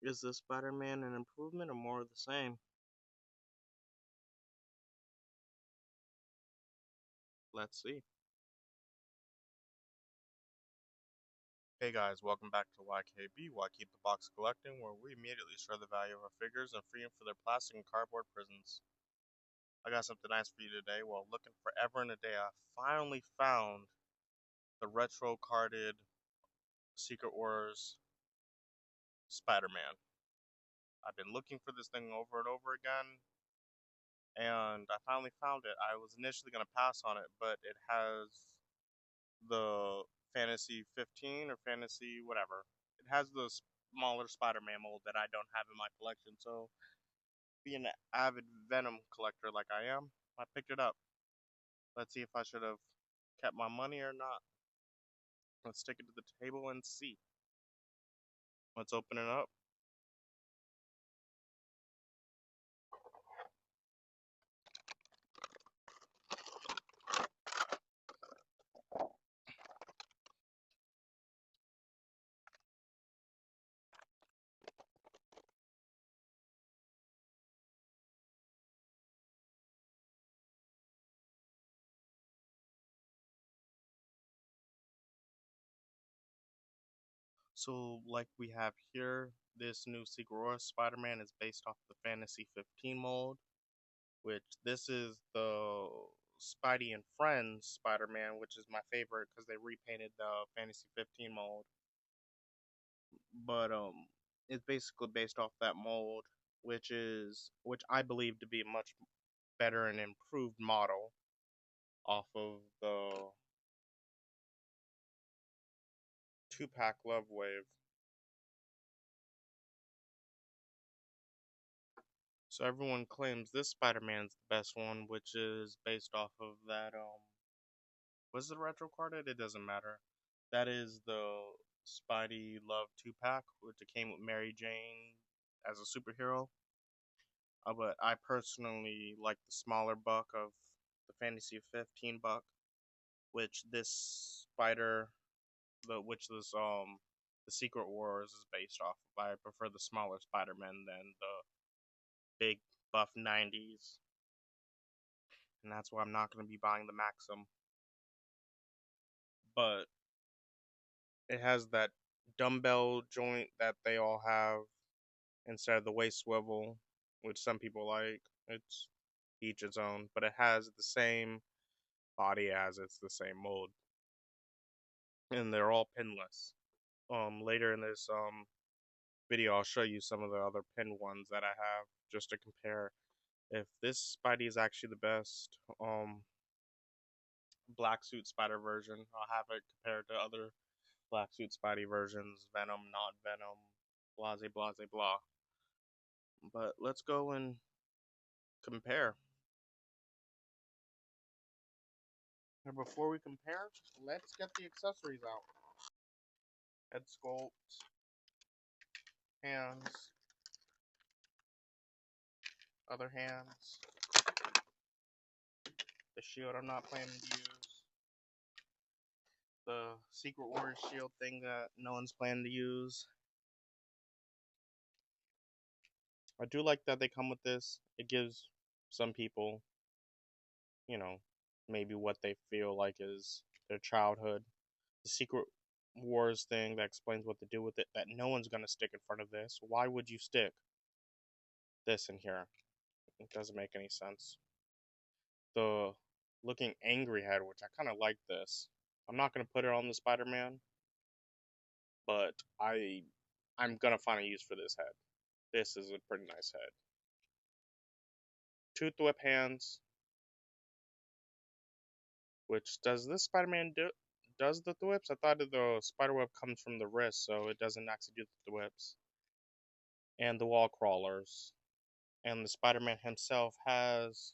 Is this Spider-Man an improvement or more of the same? Let's see. Hey guys, welcome back to YKB, Why Keep the Box Collecting, where we immediately share the value of our figures and free them for their plastic and cardboard prisons. I got something nice for you today. While looking forever and a day, I finally found the retro carded Secret Wars Spider-Man. I've been looking for this thing over and over again, and I finally found it. I was initially going to pass on it, but it has the Fantasy 15 or Fantasy whatever. It has the smaller Spider-Man mold that I don't have in my collection. So, being an avid Venom collector like I am, I picked it up. Let's see if I should have kept my money or not. Let's take it to the table and see. Let's open it up. So, like we have here, this new Secret Wars Spider-Man is based off the Fantasy 15 mold, which this is the Spidey and Friends Spider-Man, which is my favorite because they repainted the Fantasy 15 mold. But it's basically based off that mold, which I believe to be a much better and improved model off of the 2-pack Love Wave. So everyone claims this Spider-Man's the best one, which is based off of that was it retro carded? It doesn't matter. That is the Spidey Love 2-pack, which it came with Mary Jane as a superhero. But I personally like the smaller buck of the Fantasy 15 buck, which this spider, the Secret Wars is based off of. I prefer the smaller Spider-Man than the big buff 90s, and that's why I'm not going to be buying the Maxim. But it has that dumbbell joint that they all have instead of the waist swivel, which some people like. It's each its own, but it has the same body as it's the same mold, and they're all pinless. Later in this video, I'll show you some of the other pinned ones that I have just to compare if this Spidey is actually the best Black Suit Spider version. I'll have it compared to other Black Suit Spidey versions, Venom, not Venom, blase blase blah. But let's go and compare. And before we compare, let's get the accessories out. Head sculpt, hands, other hands, the shield I'm not planning to use, the Secret Warrior shield thing that no one's planning to use. I do like that they come with this. It gives some people, you know, maybe what they feel like is their childhood. The Secret Wars thing that explains what to do with it, that no one's going to stick in front of this. Why would you stick this in here? It doesn't make any sense. The looking angry head, which I kind of like this. I'm not going to put it on the Spider-Man, but I'm going to find a use for this head. This is a pretty nice head. Tooth whip hands, which does this Spider-Man does the whips? I thought the spider web comes from the wrist, so it doesn't actually do the whips. And the wall crawlers. And the Spider-Man himself has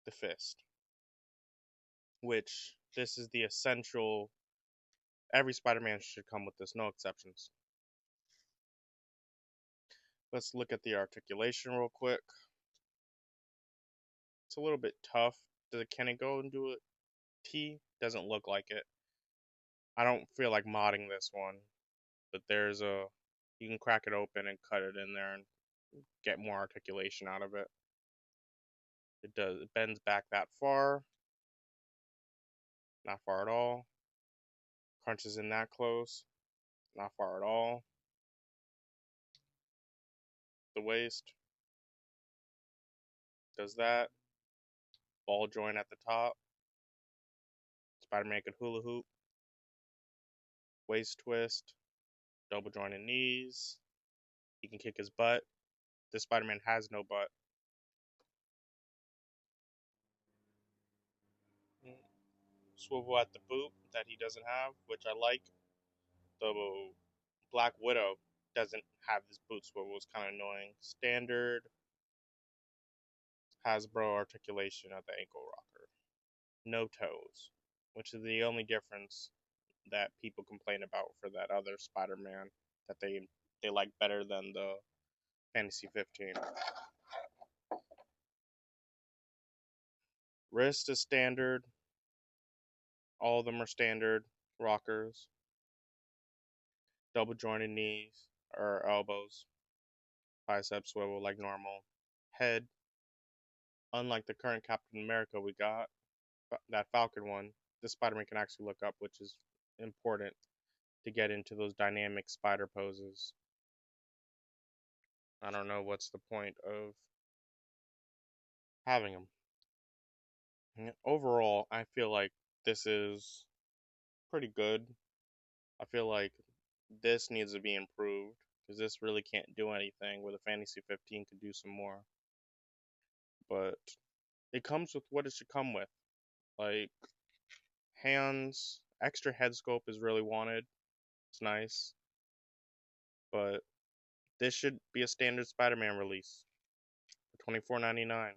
the fist, which this is the essential. Every Spider-Man should come with this, no exceptions. Let's look at the articulation real quick. It's a little bit tough. Can it go into a T? Doesn't look like it. I don't feel like modding this one, but You can crack it open and cut it in there and get more articulation out of it. It bends back that far. Not far at all. Crunches in that close. Not far at all. The waist does that. Ball joint at the top. Spider-Man could hula hoop. Waist twist. Double jointed knees. He can kick his butt. This Spider-Man has no butt. Swivel at the boot that he doesn't have, which I like. The Black Widow doesn't have this boot swivel. It's kind of annoying. Standard Hasbro articulation at the ankle rocker. No toes, which is the only difference that people complain about for that other Spider-Man that they like better than the Fantasy 15. Wrist is standard. All of them are standard rockers. Double jointed knees or elbows. Bicep swivel like normal. Head, unlike the current Captain America we got, that Falcon one, this Spider-Man can actually look up, which is important to get into those dynamic spider poses. I don't know what's the point of having them. Overall, I feel like this is pretty good. I feel like this needs to be improved because this really can't do anything where the Fantasy 15 could do some more. But it comes with what it should come with. Like hands, extra head sculpt is really wanted. It's nice. But this should be a standard Spider-Man release for $24.99.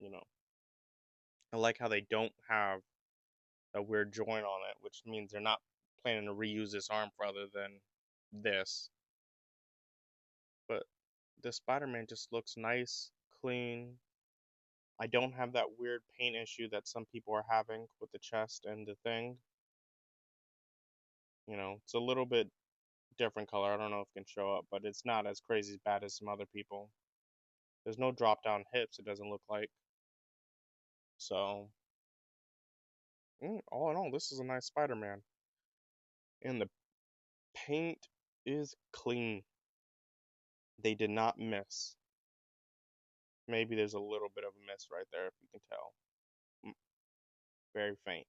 You know, I like how they don't have a weird joint on it, which means they're not planning to reuse this arm for other than this. But this Spider-Man just looks nice, clean. I don't have that weird paint issue that some people are having with the chest and the thing. You know, it's a little bit different color. I don't know if it can show up, but it's not as crazy bad as some other people. There's no drop down hips, it doesn't look like. So, all in all, this is a nice Spider-Man. And the paint is clean. They did not miss. Maybe there's a little bit of a miss right there, if you can tell. Very faint.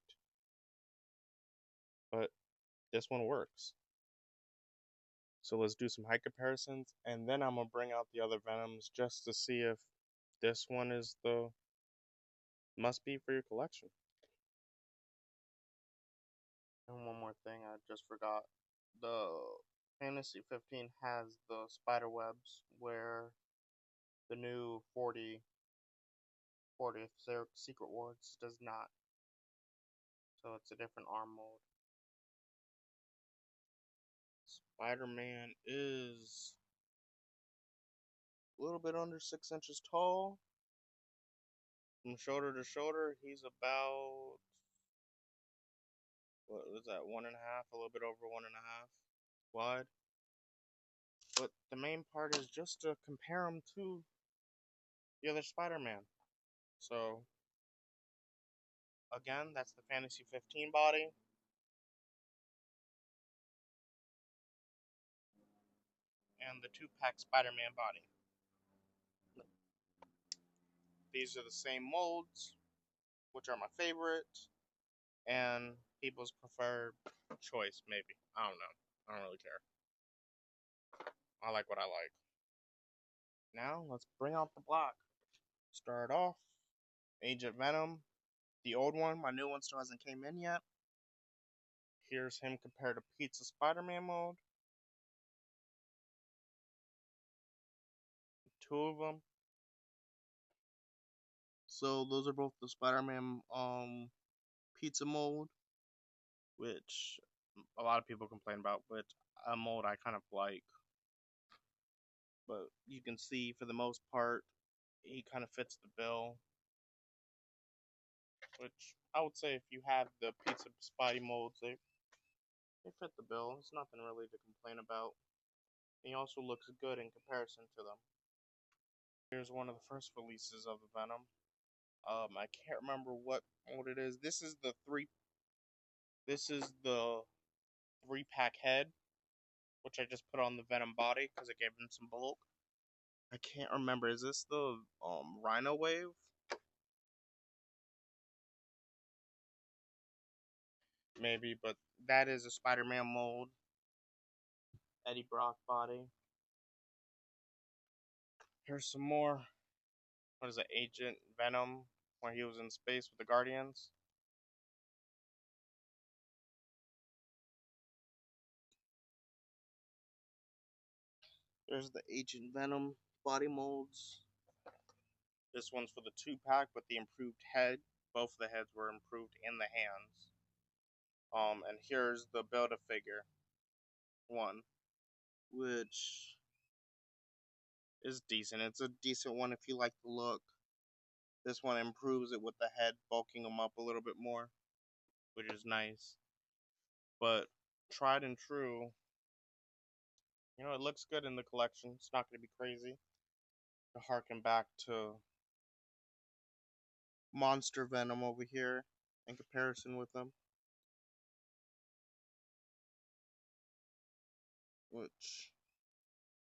But this one works. So let's do some height comparisons, and then I'm going to bring out the other Venoms just to see if this one is the must-be for your collection. And one more thing I just forgot. The Fantasy 15 has the spider webs where the new 40th Secret Wars does not. So it's a different arm mold. Spider-Man is a little bit under 6 inches tall. From shoulder to shoulder, he's about, what was that, 1.5, a little bit over 1.5 wide. But the main part is just to compare him to the other Spider-Man. So, again, that's the Fantasy 15 body. And the 2-pack Spider-Man body. These are the same molds, which are my favorite, and people's preferred choice, maybe. I don't know. I don't really care. I like what I like. Now, let's bring out the block. Start off, Agent Venom, the old one. My new one still hasn't came in yet. Here's him compared to Pizza Spider-Man mode. Two of them. So those are both the Spider-Man pizza mold, which a lot of people complain about, but a mold I kind of like. But you can see for the most part, he kind of fits the bill. Which I would say if you have the pizza Spidey molds, they fit the bill. There's nothing really to complain about. He also looks good in comparison to them. Here's one of the first releases of the Venom. I can't remember what it is. This is the 3-pack head, which I just put on the Venom body because it gave him some bulk. I can't remember. Is this the Rhino Wave? Maybe, but that is a Spider-Man mold. Eddie Brock body. Here's some more. What is it? Agent Venom, where he was in space with the Guardians. There's the Agent Venom body molds. This one's for the 2-pack with the improved head. Both of the heads were improved in the hands. And here's the Build-A-Figure one, which is decent. It's a decent one if you like the look. This one improves it with the head, bulking them up a little bit more, which is nice. But tried and true, it looks good in the collection. It's not going to be crazy. To harken back to Monster Venom over here in comparison with them, which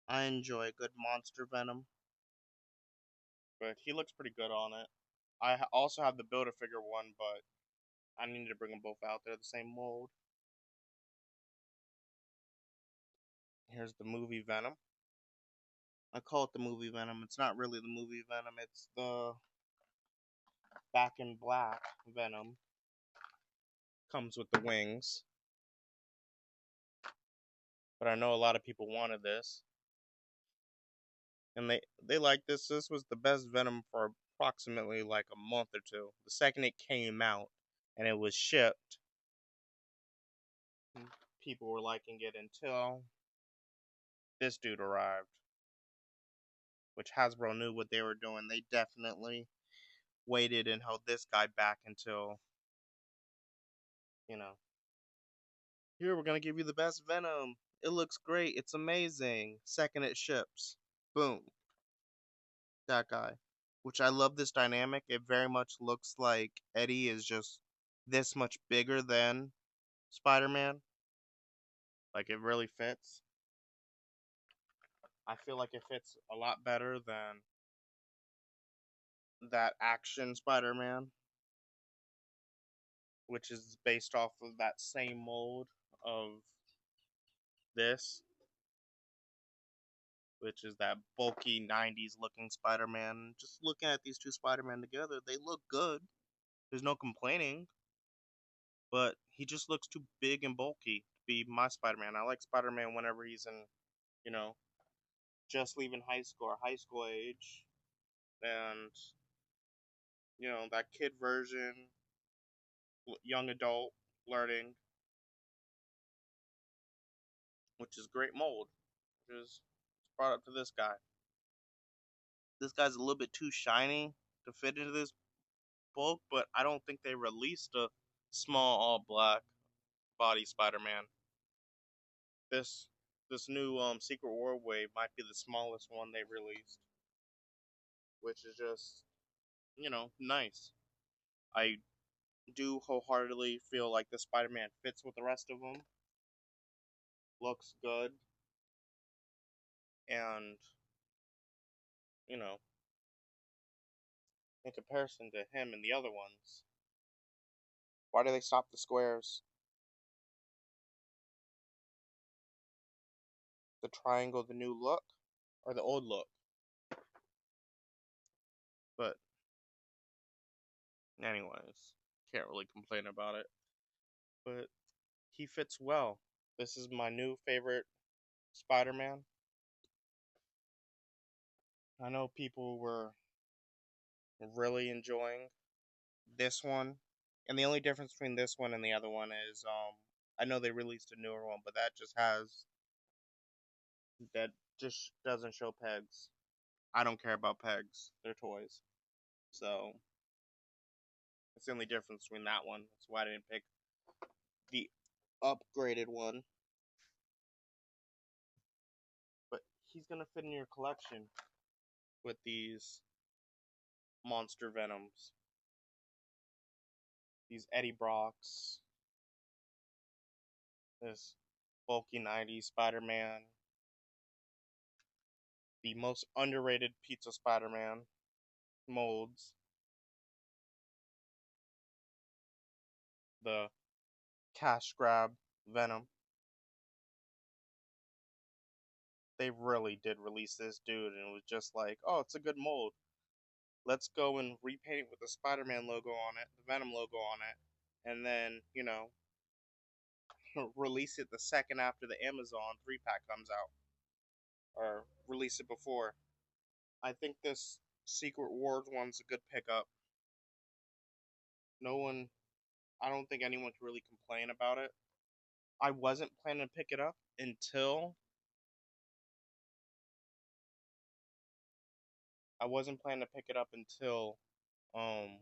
I enjoy good Monster Venom, but he looks pretty good on it. I also have the Build-A-Figure one, but I needed to bring them both out. They're the same mold. Here's the movie Venom. I call it the movie Venom. It's not really the movie Venom. It's the Back in Black Venom. Comes with the wings. But I know a lot of people wanted this. And they like this. This was the best Venom for approximately like a month or two. The second it came out and it was shipped, people were liking it until this dude arrived. Which Hasbro knew what they were doing. They definitely waited and held this guy back until, here we're gonna give you the best Venom. It looks great. It's amazing. Second it ships. Boom. That guy. Which I love this dynamic. It very much looks like Eddie is just this much bigger than Spider-Man. Like it really fits. I feel like it fits a lot better than that action Spider-Man, which is based off of that same mold of this, which is that bulky 90s looking Spider-Man. Just looking at these two Spider-Man together, they look good. There's no complaining, but he just looks too big and bulky to be my Spider-Man. I like Spider-Man whenever he's in, you know, just leaving high school or high school age, and that kid version, young adult learning, which is great mold, which is brought up to this guy. This guy's a little bit too shiny to fit into this bulk, but I don't think they released a small all black body Spider-Man. This new Secret War wave might be the smallest one they released, which is just nice. I do wholeheartedly feel like the Spider-Man fits with the rest of them, looks good, and you know in comparison to him and the other ones, why do they stop the squares? The triangle, the new look, or the old look? But anyways, can't really complain about it. But he fits well. This is my new favorite Spider-Man. I know people were really enjoying this one, and the only difference between this one and the other one is I know they released a newer one, but that just doesn't show pegs. I don't care about pegs. They're toys. So it's the only difference between that one. That's why I didn't pick the upgraded one. But he's gonna fit in your collection with these monster Venoms. These Eddie Brocks. This bulky 90s Spider-Man. The most underrated Pizza Spider-Man molds. The cash grab Venom. They really did release this dude, and it was just like, oh, it's a good mold. Let's go and repaint it with the Spider-Man logo on it, the Venom logo on it, and then, release it the second after the Amazon 3-pack comes out. Or release it before. I think this Secret Wars one's a good pickup. No one, I don't think anyone can really complain about it. I wasn't planning to pick it up until um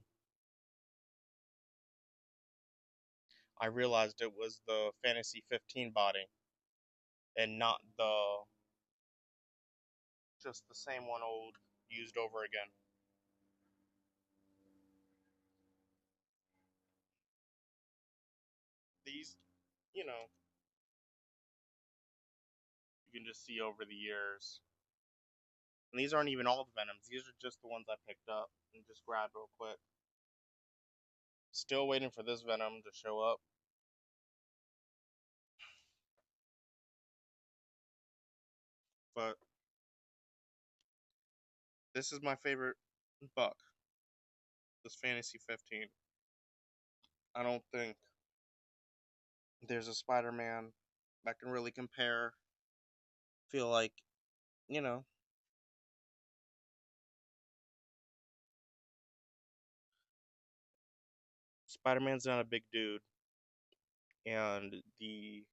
I realized it was the Fantasy 15 body and not just the same one old used over again. These, you know, you can just see over the years. And these aren't even all the Venoms. These are just the ones I picked up and just grabbed real quick. Still waiting for this Venom to show up. But this is my favorite buck. This Fantasy 15. I don't think there's a Spider-Man that can really compare. Feel like, you know, Spider-Man's not a big dude. And the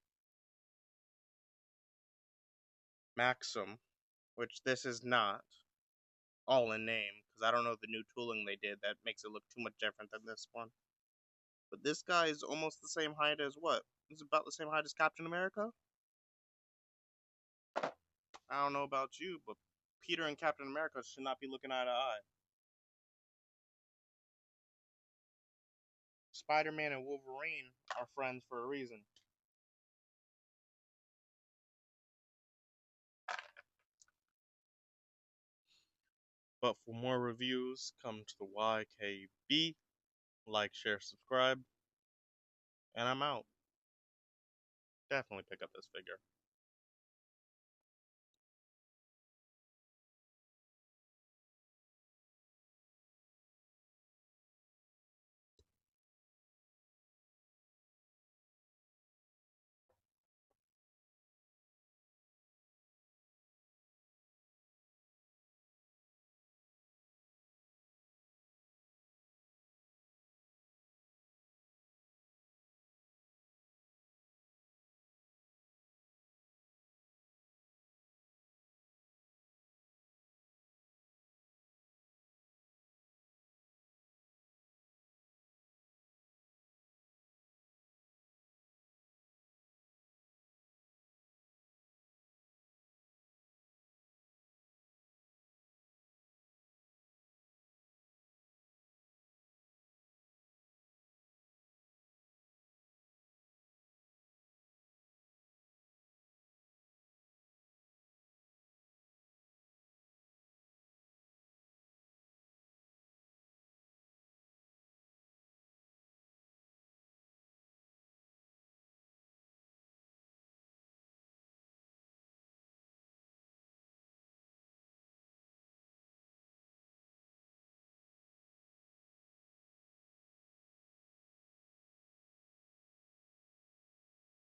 Maxim, which this is not, all in name, because I don't know the new tooling they did that makes it look too much different than this one. But this guy is almost the same height as what? He's about the same height as Captain America? I don't know about you, but Peter and Captain America should not be looking eye to eye. Spider-Man and Wolverine are friends for a reason. But for more reviews, come to the YKB. Like, share, subscribe. And I'm out. Definitely pick up this figure.